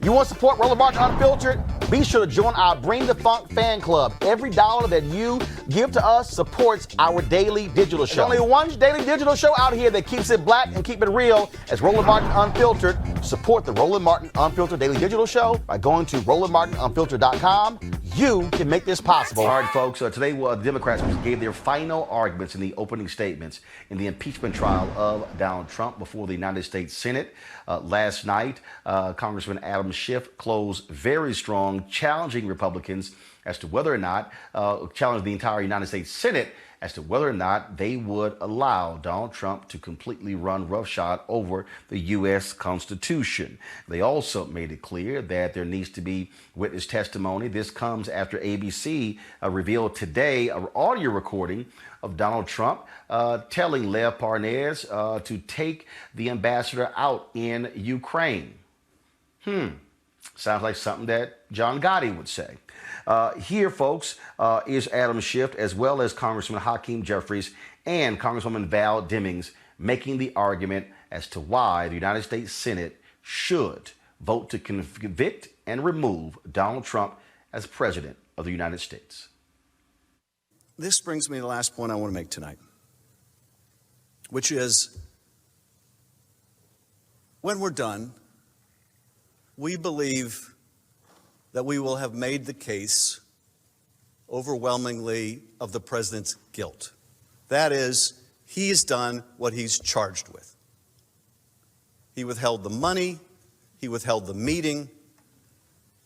You want to support Roland Martin Unfiltered? Be sure to join our Bring the Funk fan club. Every dollar that you give to us supports our daily digital show. There's only one daily digital show out here that keeps it black and keep it real as Roland Martin Unfiltered. Support the Roland Martin Unfiltered daily digital show by going to RolandMartinUnfiltered.com. You can make this possible. All right, folks. Today, the Democrats gave their final arguments in the opening statements in the impeachment trial of Donald Trump before the United States Senate. Last night, Congressman Adam Schiff closed very strong, challenging Republicans as to whether or not, challenged the entire United States Senate as to whether or not they would allow Donald Trump to completely run roughshod over the U.S. Constitution. They also made it clear that there needs to be witness testimony. This comes after ABC revealed today an audio recording of Donald Trump telling Lev Parnas to take the ambassador out in Ukraine. Sounds like something that John Gotti would say. Here, folks, is Adam Schiff, as well as Congressman Hakeem Jeffries and Congresswoman Val Demings, making the argument as to why the United States Senate should vote to convict and remove Donald Trump as president of the United States. This brings me to the last point I want to make tonight, which is when we're done, we believe that we will have made the case overwhelmingly of the president's guilt. That is, he's done what he's charged with. He withheld the money, he withheld the meeting,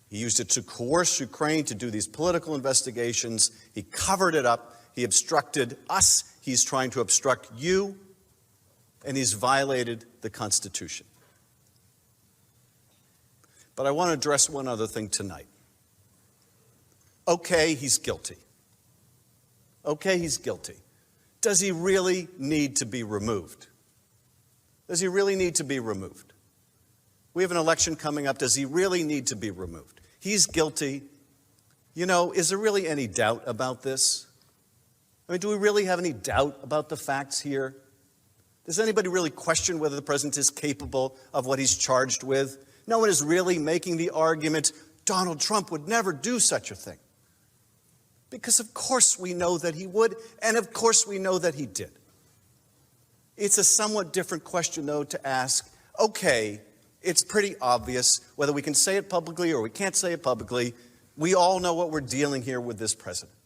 he used it to coerce Ukraine to do these political investigations, he covered it up, he obstructed us, he's trying to obstruct you, and he's violated the Constitution. But I want to address one other thing tonight. Okay, he's guilty. Okay, he's guilty. Does he really need to be removed? Does he really need to be removed? We have an election coming up. Does he really need to be removed? He's guilty. You know, is there really any doubt about this? I mean, do we really have any doubt about the facts here? Does anybody really question whether the president is capable of what he's charged with? No one is really making the argument Donald Trump would never do such a thing. Because of course we know that he would, and of course we know that he did. It's a somewhat different question, though, to ask, okay, it's pretty obvious, whether we can say it publicly or we can't say it publicly, we all know what we're dealing here with this president.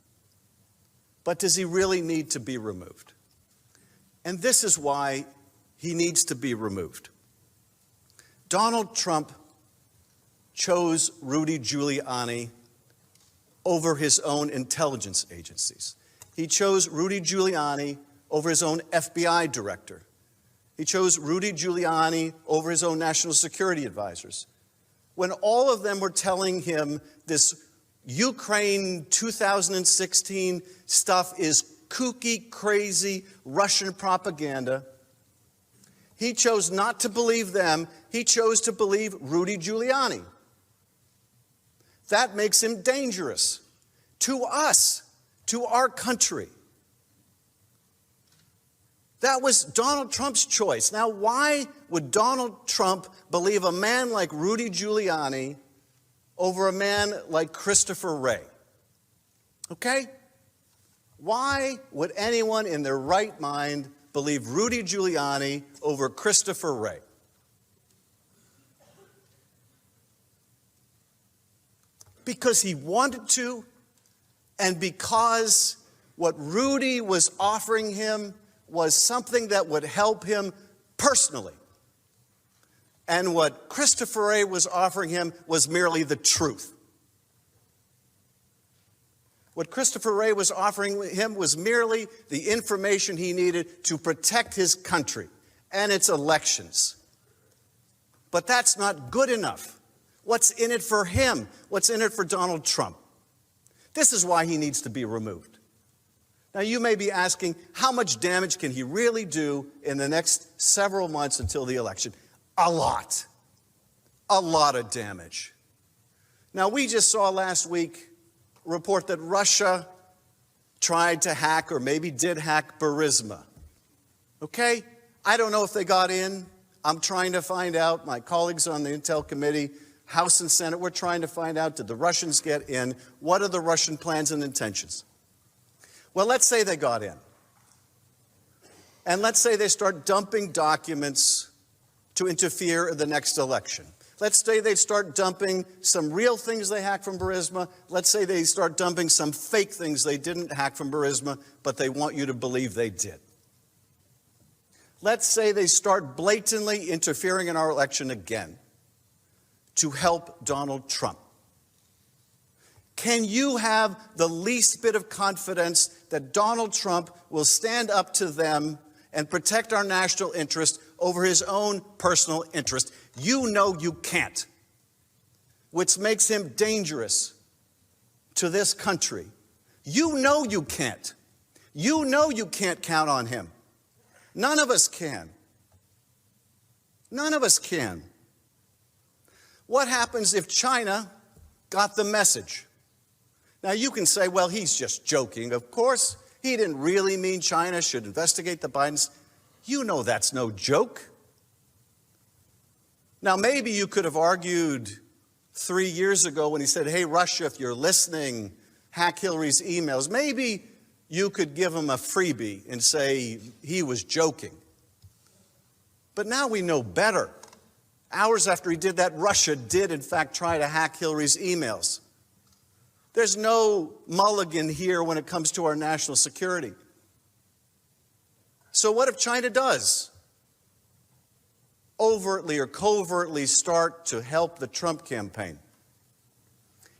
But does he really need to be removed? And this is why he needs to be removed. Donald Trump chose Rudy Giuliani over his own intelligence agencies. He chose Rudy Giuliani over his own FBI director. He chose Rudy Giuliani over his own national security advisors. When all of them were telling him this Ukraine 2016 stuff is kooky, crazy Russian propaganda, he chose not to believe them. He chose to believe Rudy Giuliani. That makes him dangerous to us, to our country. That was Donald Trump's choice. Now, why would Donald Trump believe a man like Rudy Giuliani over a man like Christopher Wray? Okay? Why would anyone in their right mind believe Rudy Giuliani over Christopher Wray? Because he wanted to, and because what Rudy was offering him was something that would help him personally. And what Christopher Wray was offering him was merely the truth. What Christopher Wray was offering him was merely the information he needed to protect his country and its elections. But that's not good enough. What's in it for him? What's in it for Donald Trump? This is why he needs to be removed. Now, you may be asking, how much damage can he really do in the next several months until the election? A lot. A lot of damage. Now, we just saw last week a report that Russia tried to hack, or maybe did hack, Burisma. Okay? I don't know if they got in. I'm trying to find out. My colleagues on the Intel Committee House and Senate, we're trying to find out, did the Russians get in? What are the Russian plans and intentions? Well, let's say they got in. And let's say they start dumping documents to interfere in the next election. Let's say they start dumping some real things they hacked from Burisma. Let's say they start dumping some fake things they didn't hack from Burisma, but they want you to believe they did. Let's say they start blatantly interfering in our election again to help Donald Trump. Can you have the least bit of confidence that Donald Trump will stand up to them and protect our national interest over his own personal interest? You know you can't, which makes him dangerous to this country. You know you can't. You know you can't count on him. None of us can. None of us can. What happens if China got the message? Now you can say, well, he's just joking. Of course, he didn't really mean China should investigate the Bidens. You know that's no joke. Now, maybe you could have argued 3 years ago when he said, hey, Russia, if you're listening, hack Hillary's emails. Maybe you could give him a freebie and say he was joking. But now we know better. Hours after he did that, Russia did, in fact, try to hack Hillary's emails. There's no mulligan here when it comes to our national security. So what if China does overtly or covertly start to help the Trump campaign?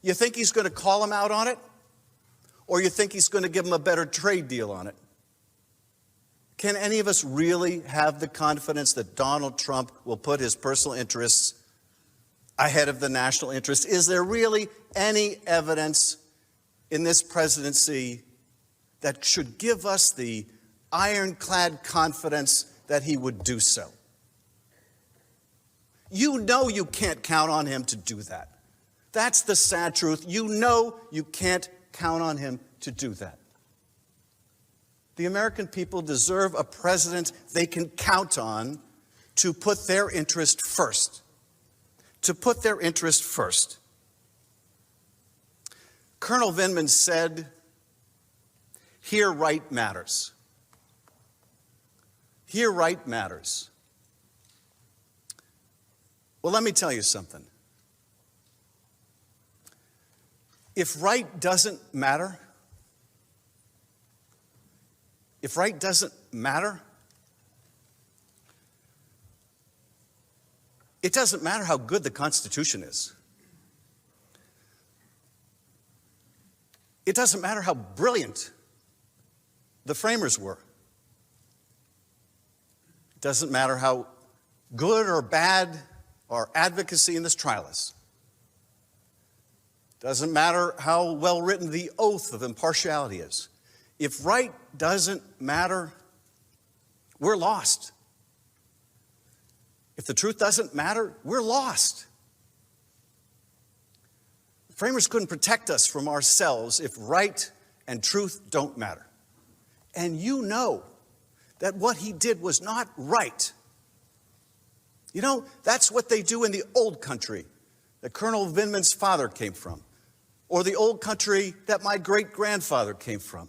You think he's going to call him out on it? Or you think he's going to give him a better trade deal on it? Can any of us really have the confidence that Donald Trump will put his personal interests ahead of the national interest? Is there really any evidence in this presidency that should give us the ironclad confidence that he would do so? You know you can't count on him to do that. That's the sad truth. You know you can't count on him to do that. The American people deserve a president they can count on to put their interest first. To put their interest first. Colonel Vindman said, here right matters. Here right matters. Well, let me tell you something. If right doesn't matter, it doesn't matter how good the Constitution is. It doesn't matter how brilliant the framers were. It doesn't matter how good or bad our advocacy in this trial is. It doesn't matter how well written the oath of impartiality is. If right doesn't matter, we're lost. If the truth doesn't matter, we're lost. Framers couldn't protect us from ourselves if right and truth don't matter. And you know that what he did was not right. You know, that's what they do in the old country that Colonel Vindman's father came from, or the old country that my great-grandfather came from,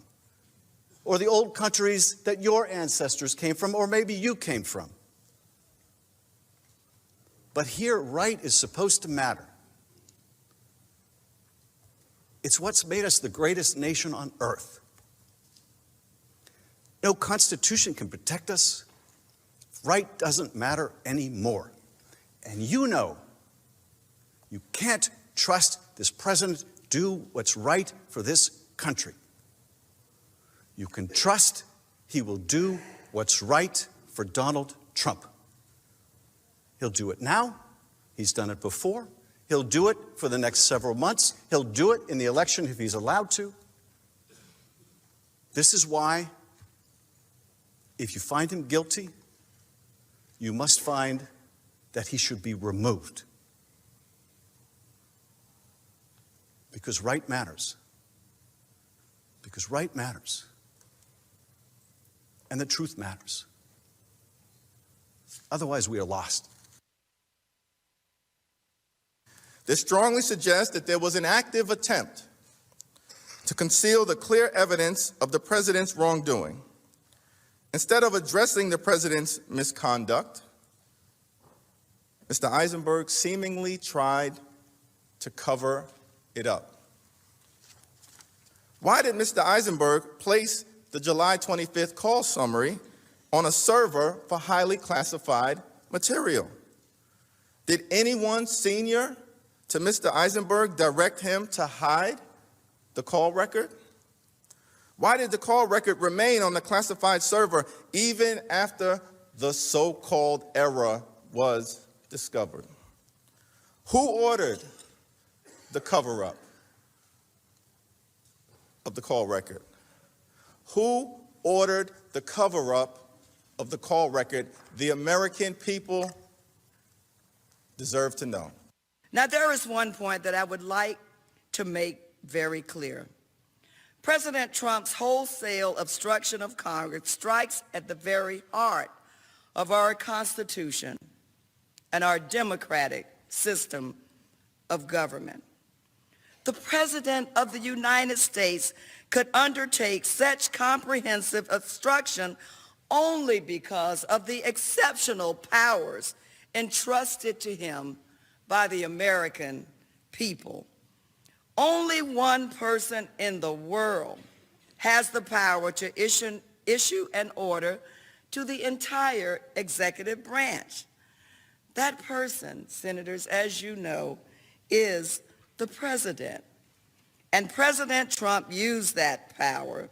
or the old countries that your ancestors came from, or maybe you came from. But here, right is supposed to matter. It's what's made us the greatest nation on earth. No constitution can protect us. Right doesn't matter anymore. And you know you can't trust this president do what's right for this country. You can trust he will do what's right for Donald Trump. He'll do it now. He's done it before. He'll do it for the next several months. He'll do it in the election if he's allowed to. This is why, if you find him guilty, you must find that he should be removed. Because right matters. Because right matters. And the truth matters. Otherwise, we are lost. This strongly suggests that there was an active attempt to conceal the clear evidence of the president's wrongdoing. Instead of addressing the president's misconduct, Mr. Eisenberg seemingly tried to cover it up. Why did Mr. Eisenberg place the July 25th call summary on a server for highly classified material? Did anyone senior to Mr. Eisenberg direct him to hide the call record? Why did the call record remain on the classified server even after the so-called error was discovered? Who ordered the cover-up of the call record? Who ordered the cover-up of the call record? The American people deserve to know. Now, there is one point that I would like to make very clear. President Trump's wholesale obstruction of Congress strikes at the very heart of our Constitution and our democratic system of government. The President of the United States could undertake such comprehensive obstruction only because of the exceptional powers entrusted to him by the American people. Only one person in the world has the power to issue an order to the entire executive branch. That person, senators, as you know, is the president. And President Trump used that power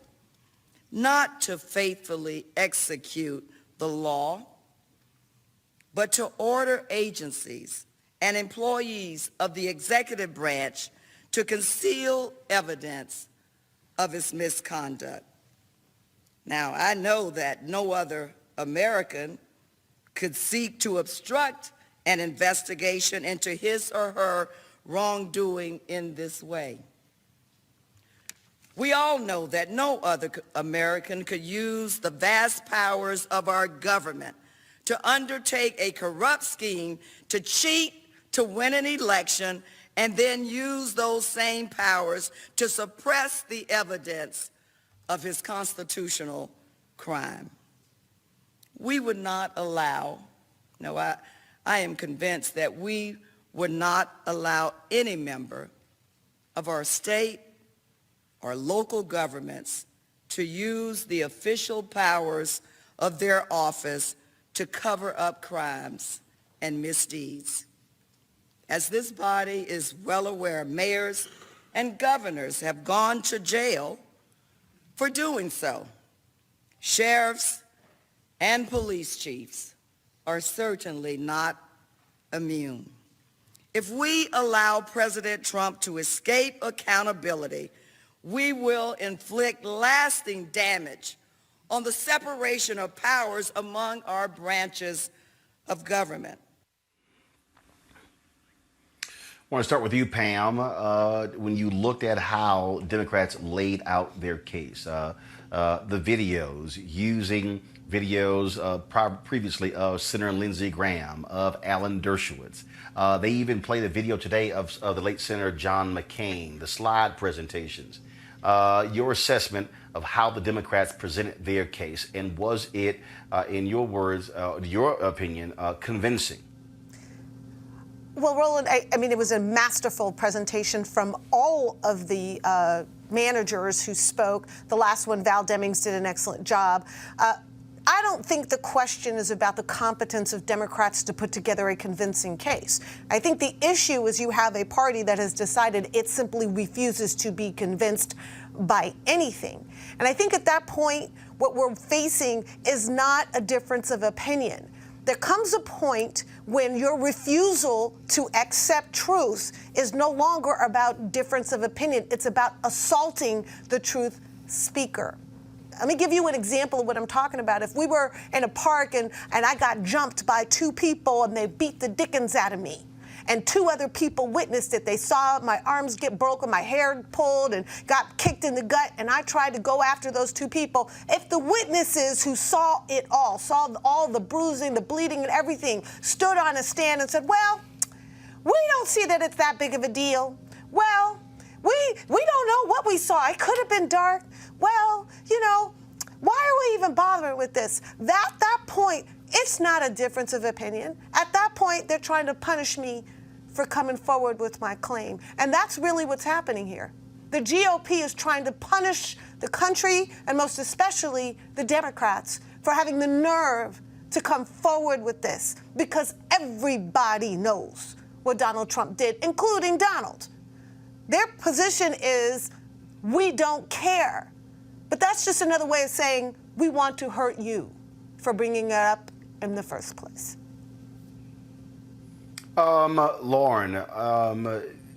not to faithfully execute the law, but to order agencies and employees of the executive branch to conceal evidence of his misconduct. Now, I know that no other American could seek to obstruct an investigation into his or her wrongdoing in this way. We all know that no other American could use the vast powers of our government to undertake a corrupt scheme to cheat to win an election and then use those same powers to suppress the evidence of his constitutional crime. We would not allow, I am convinced that we would not allow any member of our state or local governments to use the official powers of their office to cover up crimes and misdeeds. As this body is well aware, mayors and governors have gone to jail for doing so. Sheriffs and police chiefs are certainly not immune. If we allow President Trump to escape accountability, we will inflict lasting damage on the separation of powers among our branches of government. I want to start with you, Pam. When you looked at how Democrats laid out their case, the videos, using videos previously of Senator Lindsey Graham, of Alan Dershowitz. They even played a video today of the late Senator John McCain, the slide presentations. Your assessment of how the Democrats presented their case, and was it, in your words, your opinion, convincing? Well, Roland, I mean, it was a masterful presentation from all of the managers who spoke. The last one, Val Demings, did an excellent job. I don't think the question is about the competence of Democrats to put together a convincing case. I think the issue is you have a party that has decided it simply refuses to be convinced by anything. And I think at that point, what we're facing is not a difference of opinion. There comes a point when your refusal to accept truth is no longer about difference of opinion. It's about assaulting the truth speaker. Let me give you an example of what I'm talking about. If we were in a park and I got jumped by two people and they beat the dickens out of me, and two other people witnessed it. They saw my arms get broken, my hair pulled, and got kicked in the gut, and I tried to go after those two people. If the witnesses who saw it all, saw all the bruising, the bleeding, and everything, stood on a stand and said, well, We don't see that it's that big of a deal. Well, we don't know what we saw. It could have been dark. Well, you know, why are we even bothering with this? At that point, it's not a difference of opinion. At that point, they're trying to punish me for coming forward with my claim. And that's really what's happening here. The GOP is trying to punish the country, and most especially the Democrats, for having the nerve to come forward with this, because everybody knows what Donald Trump did, including Donald. Their position is, we don't care. But that's just another way of saying, we want to hurt you for bringing it up in the first place. Lauren,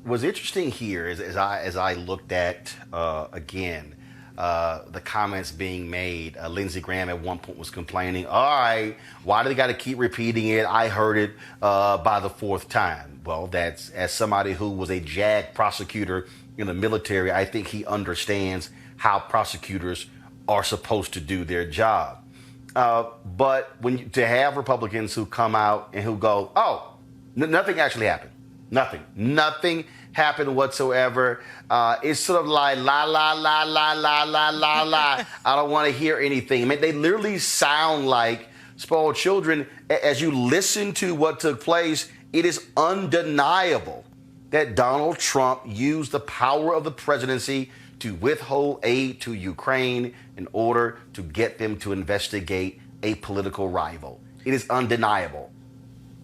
was interesting here as I looked at again the comments being made. Lindsey Graham at one point was complaining, all right, why do they got to keep repeating it? I heard it by the fourth time. Well, that's, as somebody who was a JAG prosecutor in the military, I think he understands how prosecutors are supposed to do their job. But to have Republicans who come out and who go, oh, nothing actually happened. Nothing happened whatsoever. It's sort of like la, la, la, la, la, la, la, la. I don't want to hear anything. I mean, they literally sound like spoiled children. As you listen to what took place, it is undeniable that Donald Trump used the power of the presidency to withhold aid to Ukraine in order to get them to investigate a political rival. It is undeniable.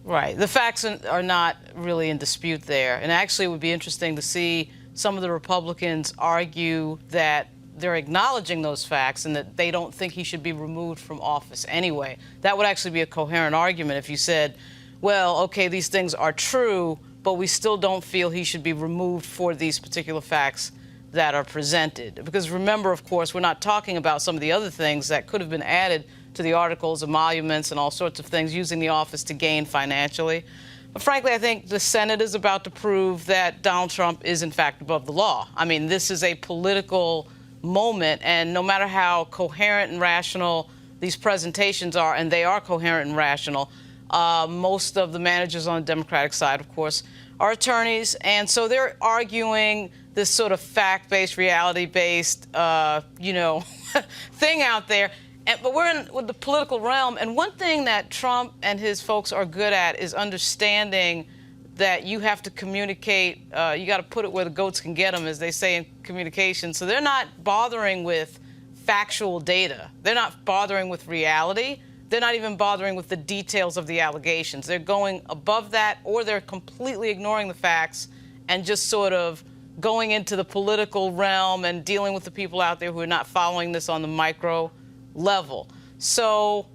Right. The facts are not really in dispute there. And actually, it would be interesting to see some of the Republicans argue that they're acknowledging those facts and that they don't think he should be removed from office anyway. That would actually be a coherent argument if you said, well, okay, these things are true, but we still don't feel he should be removed for these particular facts that are presented. Because remember, of course, we're not talking about some of the other things that could have been added to the articles, emoluments, and all sorts of things, using the office to gain financially. But frankly, I think the Senate is about to prove that Donald Trump is, in fact, above the law. I mean, this is a political moment, and no matter how coherent and rational these presentations are, and they are coherent and rational, most of the managers on the Democratic side, of course, are attorneys, and so they're arguing this sort of fact-based, reality-based, thing out there. But we're in with the political realm, and one thing that Trump and his folks are good at is understanding that you have to communicate. You got to put it where the goats can get them, as they say in communication. So they're not bothering with factual data. They're not bothering with reality. They're not even bothering with the details of the allegations. They're going above that, or they're completely ignoring the facts and just sort of going into the political realm and dealing with the people out there who are not following this on the micro level. So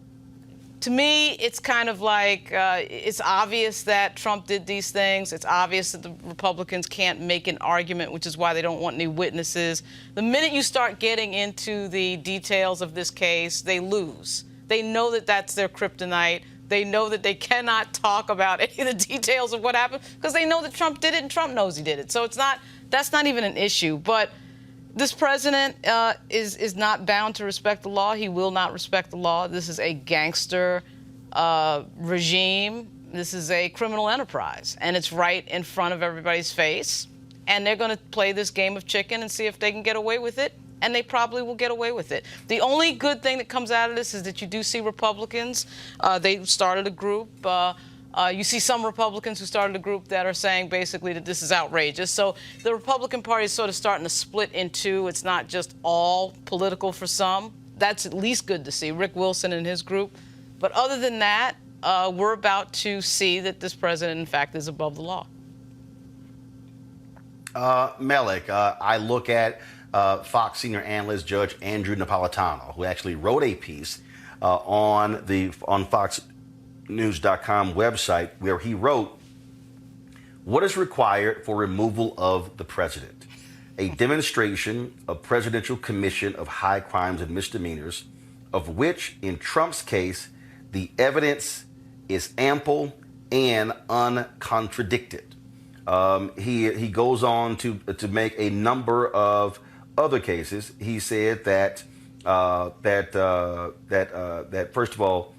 to me, it's kind of like it's obvious that Trump did these things. It's obvious that the Republicans can't make an argument, which is why they don't want any witnesses. The minute you start getting into the details of this case, they lose. They know that that's their kryptonite. They know that they cannot talk about any of the details of what happened because they know that Trump did it and Trump knows he did it. So that's not even an issue. But this president is not bound to respect the law. He will not respect the law. This is a gangster regime. This is a criminal enterprise. And it's right in front of everybody's face. And they're going to play this game of chicken and see if they can get away with it. And they probably will get away with it. The only good thing that comes out of this is that you do see Republicans. They started a group. You see some Republicans who started a group that are saying basically that this is outrageous. So the Republican Party is sort of starting to split in two. It's not just all political for some. That's at least good to see, Rick Wilson and his group. But other than that, we're about to see that this president, in fact, is above the law. Mellie, I look at Fox senior analyst Judge Andrew Napolitano, who actually wrote a piece on FoxNews.com website where he wrote, "What is required for removal of the president? A demonstration of Presidential Commission of High Crimes and Misdemeanors, of which, in Trump's case, the evidence is ample and uncontradicted." He goes on to make a number of other cases. He said that first of all,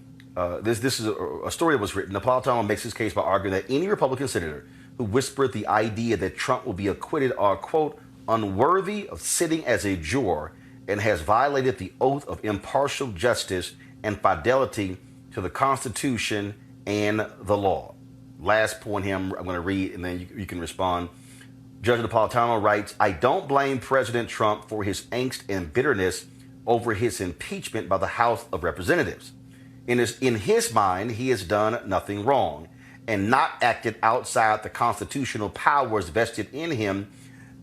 this is a story that was written. Napolitano makes his case by arguing that any Republican senator who whispered the idea that Trump will be acquitted are, quote, unworthy of sitting as a juror and has violated the oath of impartial justice and fidelity to the Constitution and the law. Last point here I'm going to read, and then you can respond. Judge Napolitano writes, I don't blame President Trump for his angst and bitterness over his impeachment by the House of Representatives. In his mind, he has done nothing wrong and not acted outside the constitutional powers vested in him,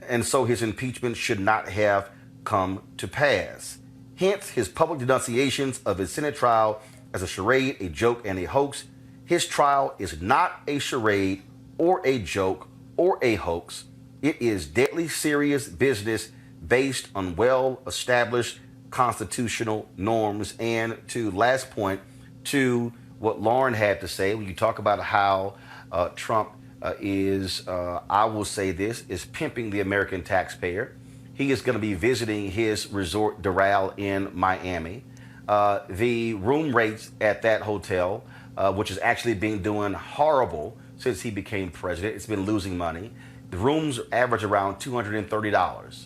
and so his impeachment should not have come to pass. Hence, his public denunciations of his Senate trial as a charade, a joke, and a hoax. His trial is not a charade or a joke or a hoax. It is deadly serious business based on well-established constitutional norms. And to last point, to what Lauren had to say, when you talk about how Trump is, I will say this, is pimping the American taxpayer. He is going to be visiting his resort Doral in Miami. The room rates at that hotel, which has actually been doing horrible since he became president, it's been losing money. The rooms average around $230.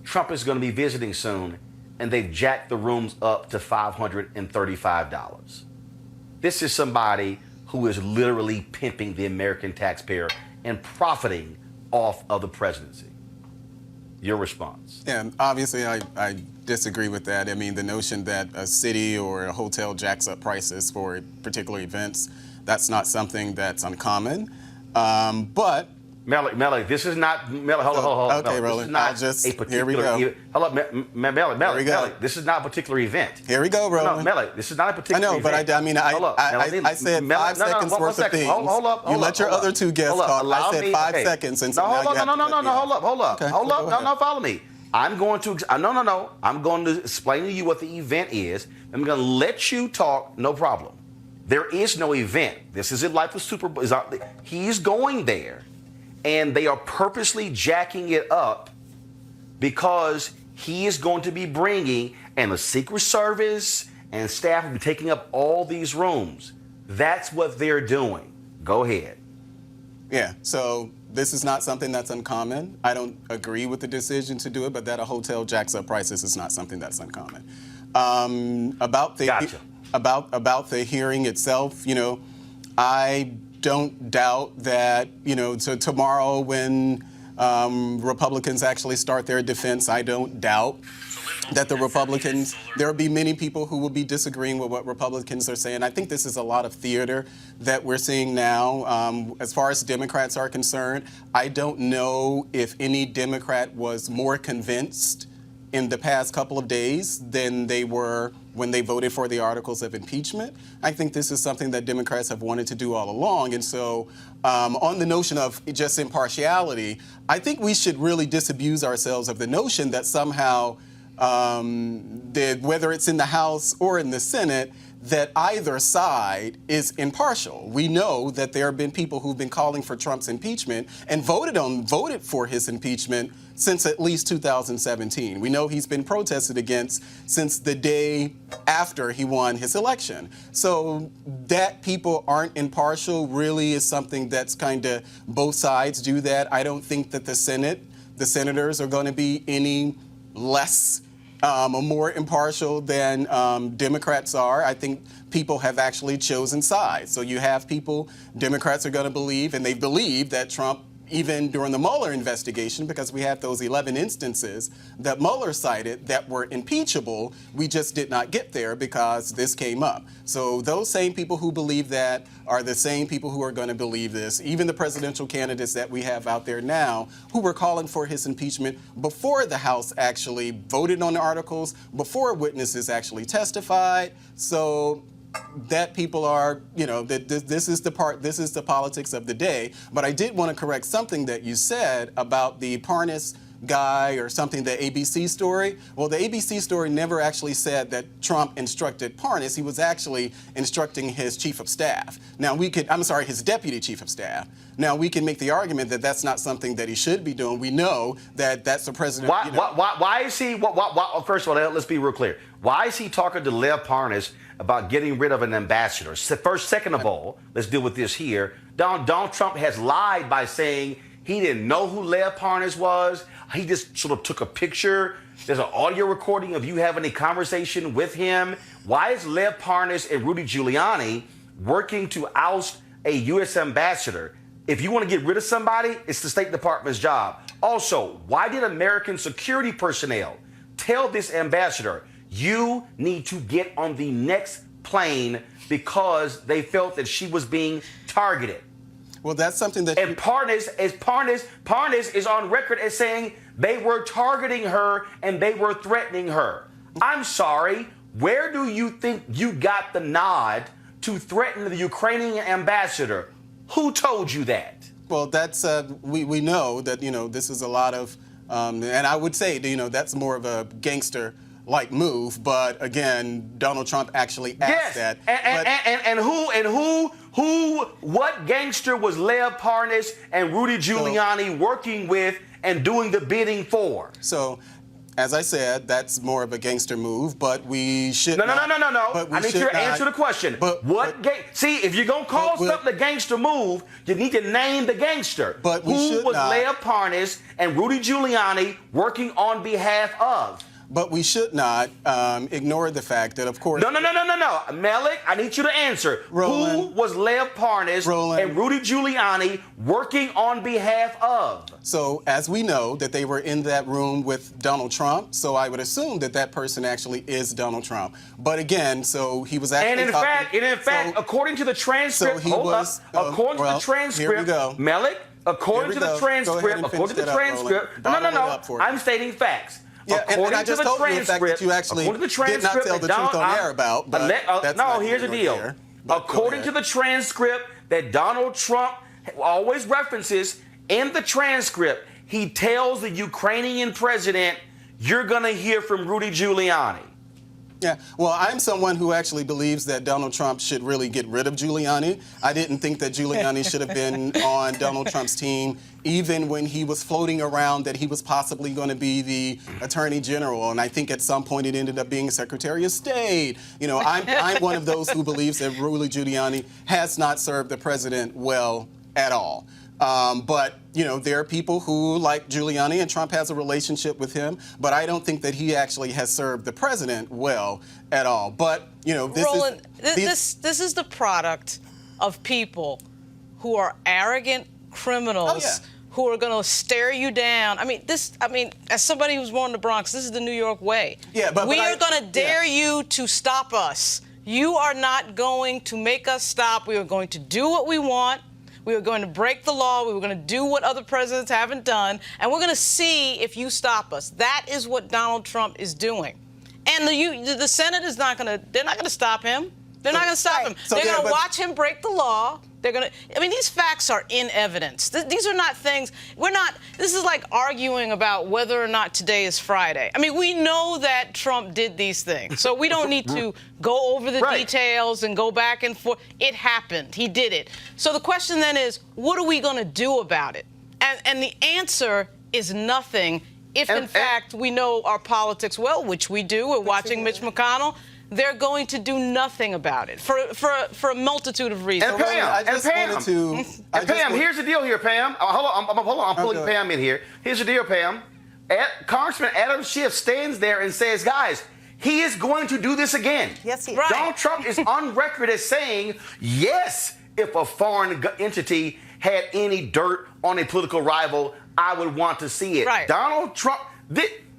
Trump is going to be visiting soon, and they've jacked the rooms up to $535. This is somebody who is literally pimping the American taxpayer and profiting off of the presidency. Your response? Yeah, obviously I disagree with that. I mean, the notion that a city or a hotel jacks up prices for particular events, that's not something that's uncommon. But Mellie, this is not Mellie. Hold on. Okay, Roland. I'll just here we go. Hold up, Mellie. This is not a particular event. Here we go, Roland. No, Mellie, this is not a particular event. I know, but I said 5 seconds worth of things. Hold up. You let your other two guests talk. I said 5 seconds, and so now you have to cut me off. Hold up. Okay, Hold up. No, follow me. I'm going to I'm going to explain to you what the event is. I'm going to let you talk. No problem. There is no event. This isn't like the Super Bowl. He's going there. And they are purposely jacking it up because he is going to be bringing, and the Secret Service and staff will be taking up all these rooms. That's what they're doing. Go ahead. Yeah, so this is not something that's uncommon. I don't agree with the decision to do it, but that a hotel jacks up prices is not something that's uncommon. About the hearing itself, I don't doubt that, so tomorrow when Republicans actually start their defense, I don't doubt that the Republicans, there will be many people who will be disagreeing with what Republicans are saying. I think this is a lot of theater that we're seeing now. As far as Democrats are concerned, I don't know if any Democrat was more convinced in the past couple of days than they were when they voted for the articles of impeachment. I think this is something that Democrats have wanted to do all along. And so on the notion of just impartiality, I think we should really disabuse ourselves of the notion that somehow, whether it's in the House or in the Senate, that either side is impartial. We know that there have been people who've been calling for Trump's impeachment and voted for his impeachment since at least 2017. We know he's been protested against since the day after he won his election. So that people aren't impartial really is something that's kind of both sides do that. I don't think that the senators are going to be any less more impartial than Democrats are. I think people have actually chosen sides. So you have people, Democrats are going to believe, and they believe that Trump, even during the Mueller investigation, because we had those 11 instances that Mueller cited that were impeachable, we just did not get there because this came up. So those same people who believe that are the same people who are going to believe this. Even the presidential candidates that we have out there now who were calling for his impeachment before the House actually voted on the articles, before witnesses actually testified. So that people are, that this is the politics of the day. But I did want to correct something that you said about the Parnas guy or something, the ABC story. Well, the ABC story never actually said that Trump instructed Parnas. He was actually instructing his chief of staff. Now his deputy chief of staff. Now we can make the argument that that's not something that he should be doing. We know that that's the president. Why is he? First of all, let's be real clear. Why is he talking to Lev Parnas about getting rid of an ambassador? Second of all, let's deal with this here. Donald Trump has lied by saying he didn't know who Lev Parnas was. He just sort of took a picture. There's an audio recording of you having a conversation with him. Why is Lev Parnas and Rudy Giuliani working to oust a U.S. ambassador? If you want to get rid of somebody, it's the State Department's job. Also, why did American security personnel tell this ambassador, you need to get on the next plane because they felt that she was being targeted? Well, that's something that... And Parnas is on record as saying they were targeting her and they were threatening her. I'm sorry, where do you think you got the nod to threaten the Ukrainian ambassador? Who told you that? Well, that's we know that this is a lot of, and I would say that's more of a gangster-like move. But again, Donald Trump actually asked that. What gangster was Lev Parnas and Rudy Giuliani working with and doing the bidding for? So, as I said, that's more of a gangster move, but we should No. I need you to answer the question. See, if you're going to call something a gangster move, you need to name the gangster. But who was Lev Parnas and Rudy Giuliani working on behalf of? But we should not ignore the fact that, of course... No. Mellie, I need you to answer. Roland, who was Lev Parnas and Rudy Giuliani working on behalf of? So, as we know, that they were in that room with Donald Trump, so I would assume that that person actually is Donald Trump. But again, so he was actually And in fact, according to the transcript... according to the transcript... Here we go. Mellie, according to the transcript... No. I'm stating facts. Yeah, and I just told you the fact that you actually did not tell the truth on air about, but here's the deal. According to the transcript that Donald Trump always references, in the transcript, he tells the Ukrainian president, you're going to hear from Rudy Giuliani. Yeah, well, I'm someone who actually believes that Donald Trump should really get rid of Giuliani. I didn't think that Giuliani should have been on Donald Trump's team, even when he was floating around that he was possibly going to be the Attorney General. And I think at some point it ended up being Secretary of State. I'm one of those who believes that Rudy Giuliani has not served the president well at all. But there are people who like Giuliani, and Trump has a relationship with him, but I don't think that he actually has served the president well at all. But, Roland, this is the product of people who are arrogant criminals who are going to stare you down. As somebody who's born in the Bronx, this is the New York way. Yeah, but we are going to dare you to stop us. You are not going to make us stop. We are going to do what we want. We were going to break the law. We were going to do what other presidents haven't done. And we're going to see if you stop us. That is what Donald Trump is doing. And the Senate is not going to, they're not going to stop him. They're not going to stop him. They're going to watch him break the law. They're going to, these facts are in evidence. These are not things, this is like arguing about whether or not today is Friday. We know that Trump did these things. So we don't need to go over the details and go back and forth. It happened. He did it. So the question then is, what are we going to do about it? And the answer is nothing if, in fact, we know our politics well, which we do. We're watching Mitch McConnell. They're going to do nothing about it for a multitude of reasons. And Pam, here's the deal here, Pam. Hold on, I'm pulling Pam in here. Here's the deal, Pam. Congressman Adam Schiff stands there and says, guys, he is going to do this again. Yes, he is. Right. Donald Trump is on record as saying, yes, if a foreign entity had any dirt on a political rival, I would want to see it. Right. Donald Trump...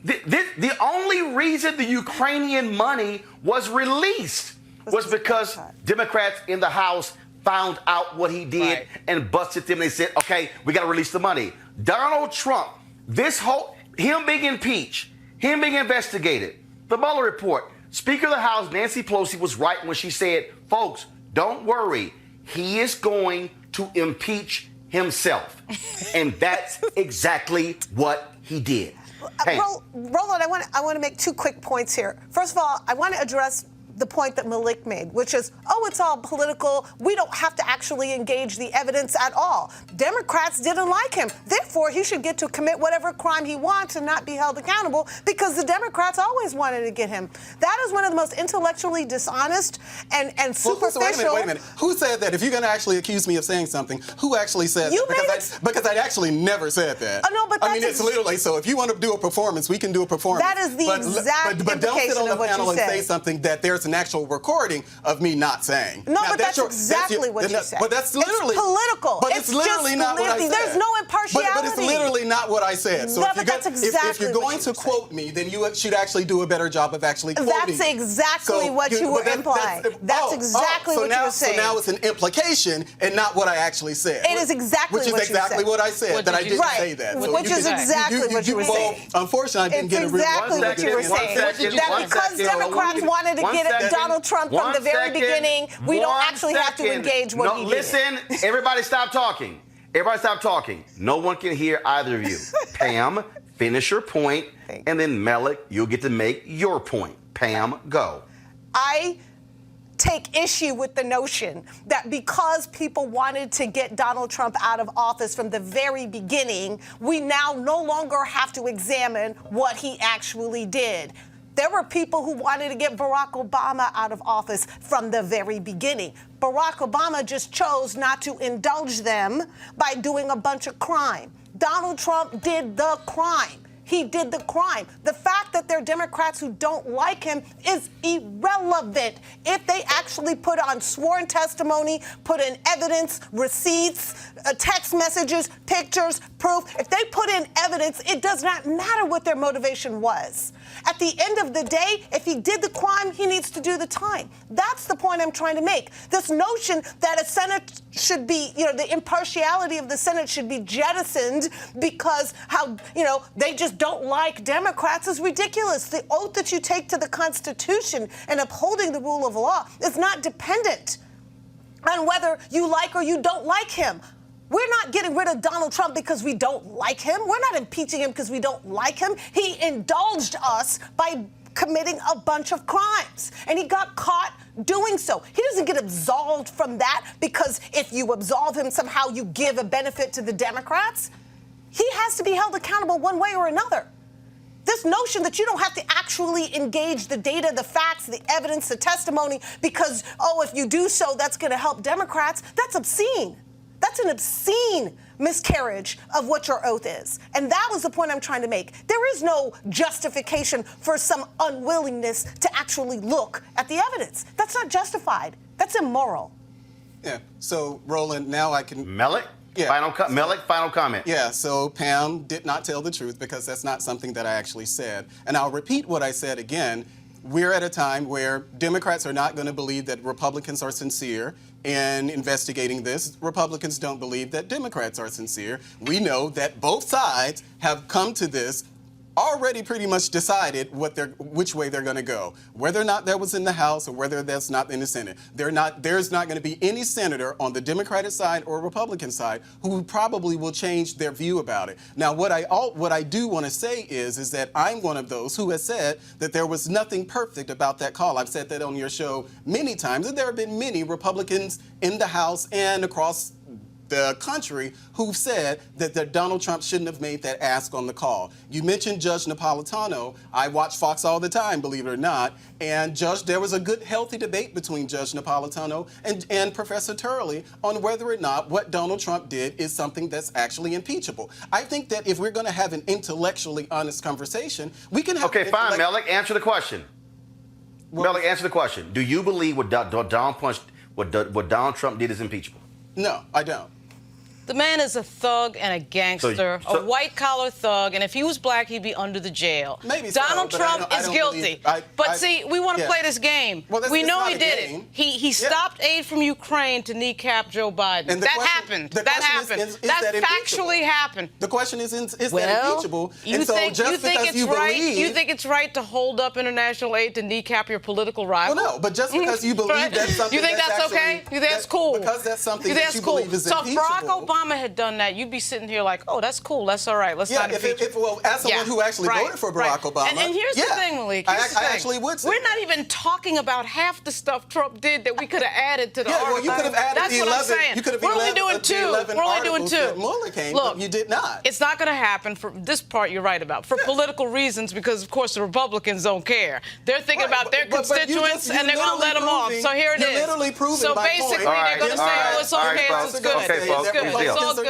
The only reason the Ukrainian money was released was because Democrats in the House found out what he did and busted them. They said, okay, we got to release the money. Donald Trump, him being impeached, him being investigated, the Mueller report, Speaker of the House Nancy Pelosi was right when she said, folks, don't worry. He is going to impeach himself. And that's exactly what he did. Roland, I want to make 2 quick points here. First of all, I want to address the point that Malik made, which is, it's all political. We don't have to actually engage the evidence at all. Democrats didn't like him. Therefore, he should get to commit whatever crime he wants and not be held accountable because the Democrats always wanted to get him. That is one of the most intellectually dishonest and superficial. Wait a minute. Who said that? If you're going to actually accuse me of saying something, who actually said that? Because I actually never said that. No, but I mean, it's literally, so if you want to do a performance, we can do a performance. That is the exact But don't sit on the panel and said. say something that there's an actual recording of me not saying. No, but that's exactly what you said. But that's literally... It's political. But it's literally not what I said. There's no impartiality. But it's literally not what I said. So if you're going to quote me, then you should actually do a better job of actually quoting. That's exactly what you were implying. That's exactly what you were saying. So now it's an implication and not what I actually said. It is exactly what you said. Which is exactly what I said, that I didn't say that. Which is exactly what you were saying. Unfortunately, I didn't get a real... Exactly what you were saying. That because Democrats wanted to get at Donald Trump from the very beginning, we don't actually have to engage what he did. Listen, everybody stop talking. Everybody stop talking. No one can hear either of you. Pam, finish your point, and then Mellie, you'll get to make your point. Pam, go. I take issue with the notion that because people wanted to get Donald Trump out of office from the very beginning, we now no longer have to examine what he actually did. There were people who wanted to get Barack Obama out of office from the very beginning. Barack Obama just chose not to indulge them by doing a bunch of crime. Donald Trump did the crime. He did the crime. The fact that there are Democrats who don't like him is irrelevant. If they actually put on sworn testimony, put in evidence, receipts, text messages, pictures, proof, if they put in evidence, it does not matter what their motivation was. At the end of the day, if he did the crime, he needs to do the time. That's the point I'm trying to make. This notion that a Senate should be, the impartiality of the Senate should be jettisoned because they just don't like Democrats is ridiculous. The oath that you take to the Constitution and upholding the rule of law is not dependent on whether you like or you don't like him. We're not getting rid of Donald Trump because we don't like him. We're not impeaching him because we don't like him. He indulged us by committing a bunch of crimes, and he got caught doing so. He doesn't get absolved from that because if you absolve him, somehow you give a benefit to the Democrats. He has to be held accountable one way or another. This notion that you don't have to actually engage the data, the facts, the evidence, the testimony, because, if you do so, that's going to help Democrats, that's obscene. That's an obscene miscarriage of what your oath is. And that was the point I'm trying to make. There is no justification for some unwillingness to actually look at the evidence. That's not justified. That's immoral. Yeah. So, Roland, now I can... Mellie? Yeah. Mellie, final comment. Yeah, so Pam did not tell the truth because that's not something that I actually said. And I'll repeat what I said again. We're at a time where Democrats are not going to believe that Republicans are sincere in investigating this. Republicans don't believe that Democrats are sincere. We know that both sides have come to this already pretty much decided which way they're going to go. Whether or not that was in the House or whether that's not in the Senate. There's not going to be any senator on the Democratic side or Republican side who probably will change their view about it. Now, what I do want to say is that I'm one of those who has said that there was nothing perfect about that call. I've said that on your show many times, and there have been many Republicans in the House and across the country who've said that Donald Trump shouldn't have made that ask on the call. You mentioned Judge Napolitano. I watch Fox all the time, believe it or not, and there was a good, healthy debate between Judge Napolitano and Professor Turley on whether or not what Donald Trump did is something that's actually impeachable. I think that if we're going to have an intellectually honest conversation, we can have... Okay, fine, Mellie, answer the question. Mellie, answer the question. Do you believe what Donald Trump did is impeachable? No, I don't. The man is a thug and a gangster, a white-collar thug, and if he was black, he'd be under the jail. Maybe Donald Trump is guilty. See, we want to play this game. Well, we know he did it. He stopped aid from Ukraine to kneecap Joe Biden. That happened. That factually happened. The question is that impeachable? You think it's right to hold up international aid to kneecap your political rival? Well, no, but just because you believe that's something you think that's okay? You think that's cool? Because that's something that you believe is impeachable. So if Barack Obama had done that, you'd be sitting here like, oh, that's cool, that's all right, let's not impeach him. Well, as someone who actually voted for Barack Obama, and here's the thing, Malik. I actually would say we're not even talking about half the stuff Trump did that we could have added to the article. Well, you could have added That's the what 11. I'm saying. You could have We're only doing two. We're only doing two. That Mueller came, Look, but you did not. It's not going to happen for this part. You're right about for political reasons, because of course the Republicans don't care. They're thinking about their constituents and they're going to let them off. So here it is. You're literally proving so my basically, point. they're going to say, "Oh, it's okay, it's good, Okay, folks, it's all good."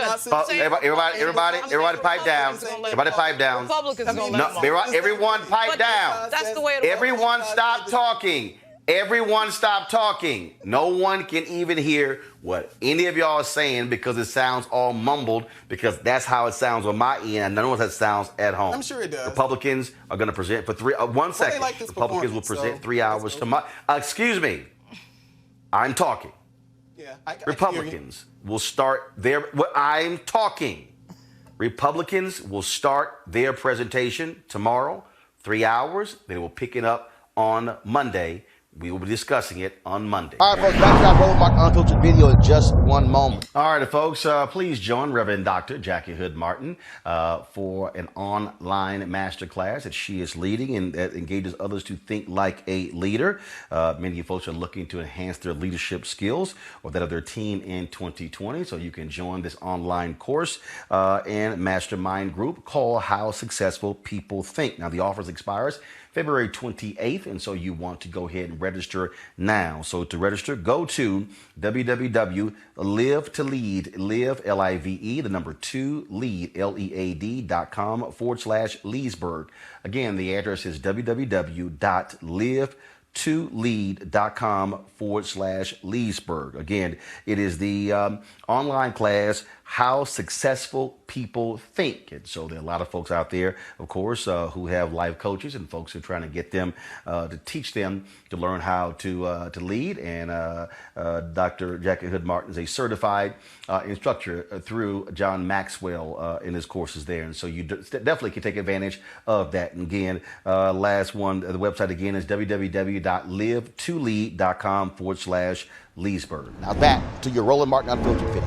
Everybody pipe down. Everybody pipe down. Republicans going to let them off. Everyone pipe down. That's the way it Everyone stop talking. Everyone stop talking. No one can even hear what any of y'all are saying because it sounds all mumbled, because that's how it sounds on my end, and none of that sounds at home. I'm sure it does. Republicans are going to present for 1 second. Like Republicans will present 3 hours tomorrow. Excuse me. I'm talking. Yeah, Republicans will start their. I'm talking. Republicans will start their presentation tomorrow, 3 hours. They will pick it up on Monday. We will be discussing it on Monday. All right, folks, back to that Roland Martin Unfiltered video in just one moment. All right, folks, please join Reverend Dr. Jackie Hood Martin for an online masterclass that she is leading and that engages others to think like a leader. Many of you folks are looking to enhance their leadership skills or that of their team in 2020. So you can join this online course and mastermind group called How Successful People Think. Now, the offer expires February 28th, and so you want to go ahead and register now. So to register, go to www.live2lead, live, L-I-V-E, the number 2, lead, LEAD.com/Leesburg. Again, the address is www.live2lead.com/Leesburg. Again, it is the online class, How Successful People Think. And so there are a lot of folks out there, of course, who have life coaches and folks who are trying to get them to teach them to learn how to lead. And Dr. Jackie Hood Martin is a certified instructor through John Maxwell in his courses there. And so you definitely can take advantage of that. And again, last one, the website again is www.live2lead.com/Leesburg. Now back to your Roland Martin Unfiltered video.